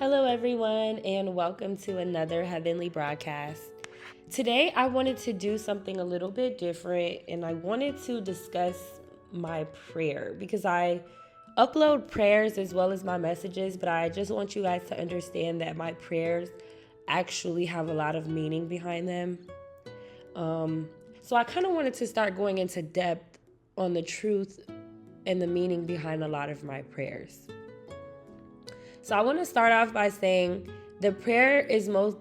Hello, everyone, and welcome to another Heavenly broadcast. Today, I wanted to do something a little bit different, and I wanted to discuss my prayer because I upload prayers as well as my messages, but I just want you guys to understand that my prayers actually have a lot of meaning behind them. So I kind of wanted to start going into depth on the truth and the meaning behind a lot of my prayers. So I want to start off by saying the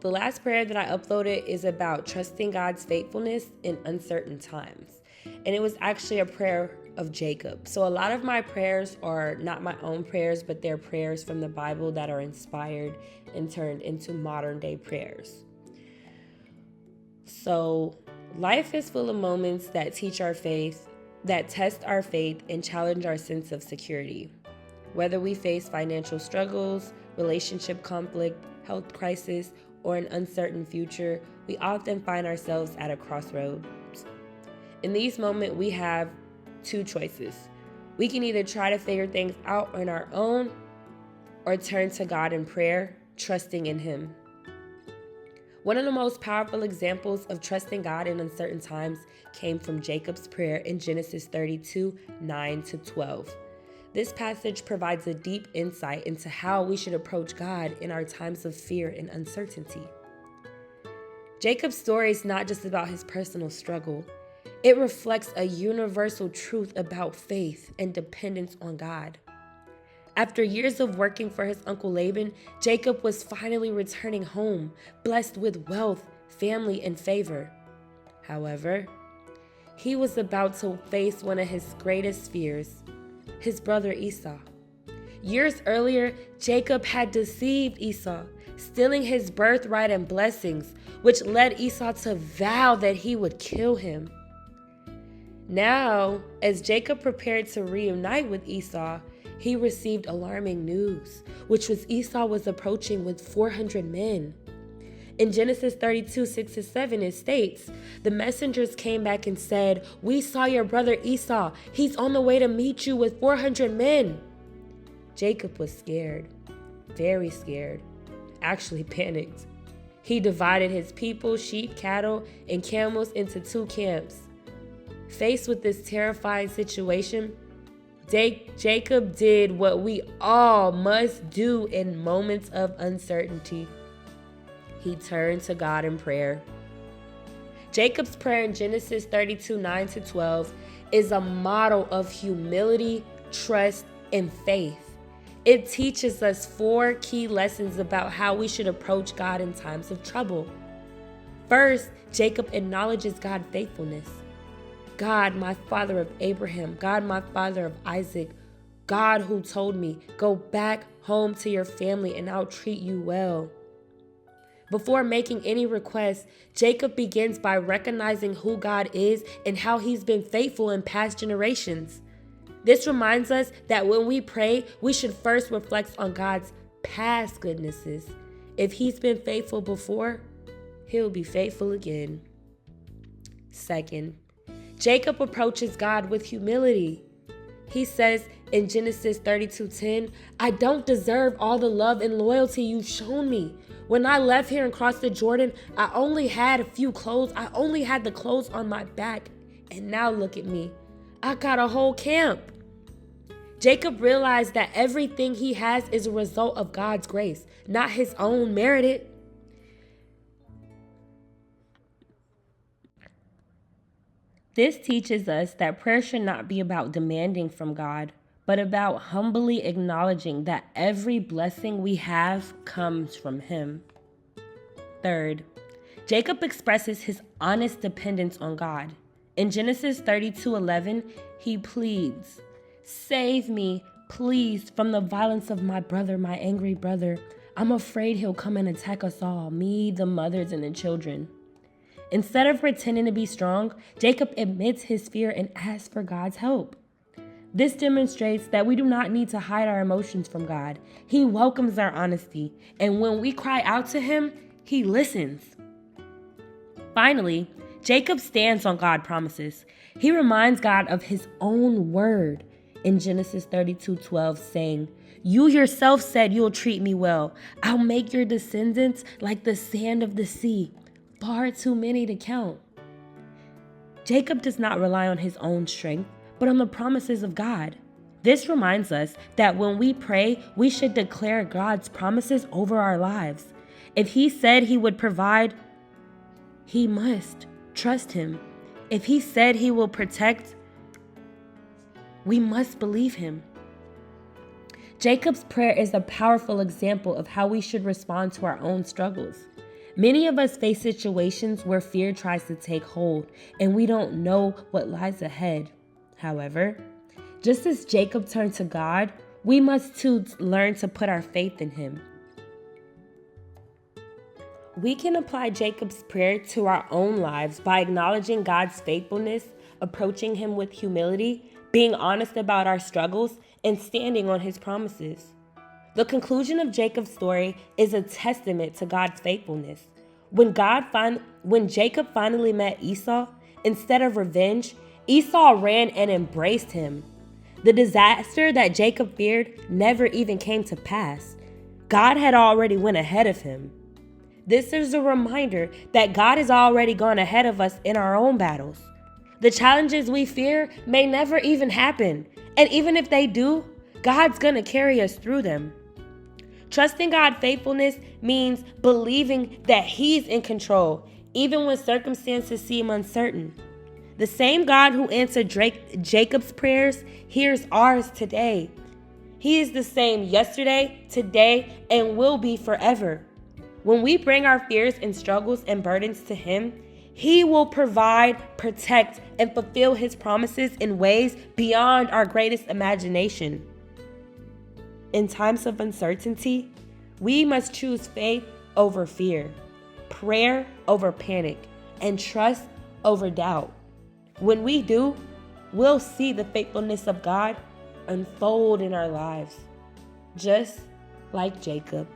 last prayer that I uploaded is about trusting God's faithfulness in uncertain times. And it was actually a prayer of Jacob. So a lot of my prayers are not my own prayers, but they're prayers from the Bible that are inspired and turned into modern day prayers. So life is full of moments that teach our faith, that test our faith and challenge our sense of security. Whether we face financial struggles, relationship conflict, health crisis, or an uncertain future, we often find ourselves at a crossroads. In these moments, we have two choices. We can either try to figure things out on our own or turn to God in prayer, trusting in Him. One of the most powerful examples of trusting God in uncertain times came from Jacob's prayer in Genesis 32, 9-12. This passage provides a deep insight into how we should approach God in our times of fear and uncertainty. Jacob's story is not just about his personal struggle. It reflects a universal truth about faith and dependence on God. After years of working for his uncle Laban, Jacob was finally returning home, blessed with wealth, family, and favor. However, he was about to face one of his greatest fears: his brother Esau. Years earlier, Jacob had deceived Esau, stealing his birthright and blessings, which led Esau to vow that he would kill him. Now, as Jacob prepared to reunite with Esau, he received alarming news, which was Esau was approaching with 400 men. In Genesis 32, 6-7, it states, "The messengers came back and said, 'We saw your brother Esau. He's on the way to meet you with 400 men.'" Jacob was scared, very scared, actually panicked. He divided his people, sheep, cattle, and camels into two camps. Faced with this terrifying situation, Jacob did what we all must do in moments of uncertainty. He turned to God in prayer. Jacob's prayer in Genesis 32, 9-12 is a model of humility, trust, and faith. It teaches us 4 key lessons about how we should approach God in times of trouble. First, Jacob acknowledges God's faithfulness. "God, my father of Abraham, God, my father of Isaac, God who told me, 'Go back home to your family and I'll treat you well.'" Before making any request, Jacob begins by recognizing who God is and how He's been faithful in past generations. This reminds us that when we pray, we should first reflect on God's past goodnesses. If He's been faithful before, He'll be faithful again. Second, Jacob approaches God with humility. He says in Genesis 32:10, "I don't deserve all the love and loyalty you've shown me. When I left here and crossed the Jordan, I only had a few clothes. I only had the clothes on my back. And now look at me. I got a whole camp." Jacob realized that everything he has is a result of God's grace, not his own merited. This teaches us that prayer should not be about demanding from God, but about humbly acknowledging that every blessing we have comes from Him. Third, Jacob expresses his honest dependence on God. In Genesis 32:11, he pleads, "Save me, please, from the violence of my brother, my angry brother. I'm afraid he'll come and attack us all, me, the mothers, and the children." Instead of pretending to be strong, Jacob admits his fear and asks for God's help. This demonstrates that we do not need to hide our emotions from God. He welcomes our honesty, and when we cry out to Him, He listens. Finally, Jacob stands on God's promises. He reminds God of His own word in Genesis 32:12, saying, You yourself said you'll treat me well. I'll make your descendants like the sand of the sea, far too many to count. Jacob does not rely on his own strength, but on the promises of God. This reminds us that when we pray, we should declare God's promises over our lives. If he said he would provide, he must trust him. If he said he will protect, we must believe him. Jacob's prayer is a powerful example of how we should respond to our own struggles. Many of us face situations where fear tries to take hold and we don't know what lies ahead. However, just as Jacob turned to God, we must too learn to put our faith in him. We can apply Jacob's prayer to our own lives by acknowledging God's faithfulness, approaching him with humility, being honest about our struggles, and standing on his promises. The conclusion of Jacob's story is a testament to God's faithfulness. When Jacob finally met Esau, instead of revenge, Esau ran and embraced him. The disaster that Jacob feared never even came to pass. God had already went ahead of him. This is a reminder that God has already gone ahead of us in our own battles. The challenges we fear may never even happen, and even if they do, God's going to carry us through them. Trusting God's faithfulness means believing that he's in control, even when circumstances seem uncertain. The same God who answered Jacob's prayers hears ours today. He is the same yesterday, today, and will be forever. When we bring our fears and struggles and burdens to him, he will provide, protect, and fulfill his promises in ways beyond our greatest imagination. In times of uncertainty, we must choose faith over fear, prayer over panic, and trust over doubt. When we do, we'll see the faithfulness of God unfold in our lives, just like Jacob.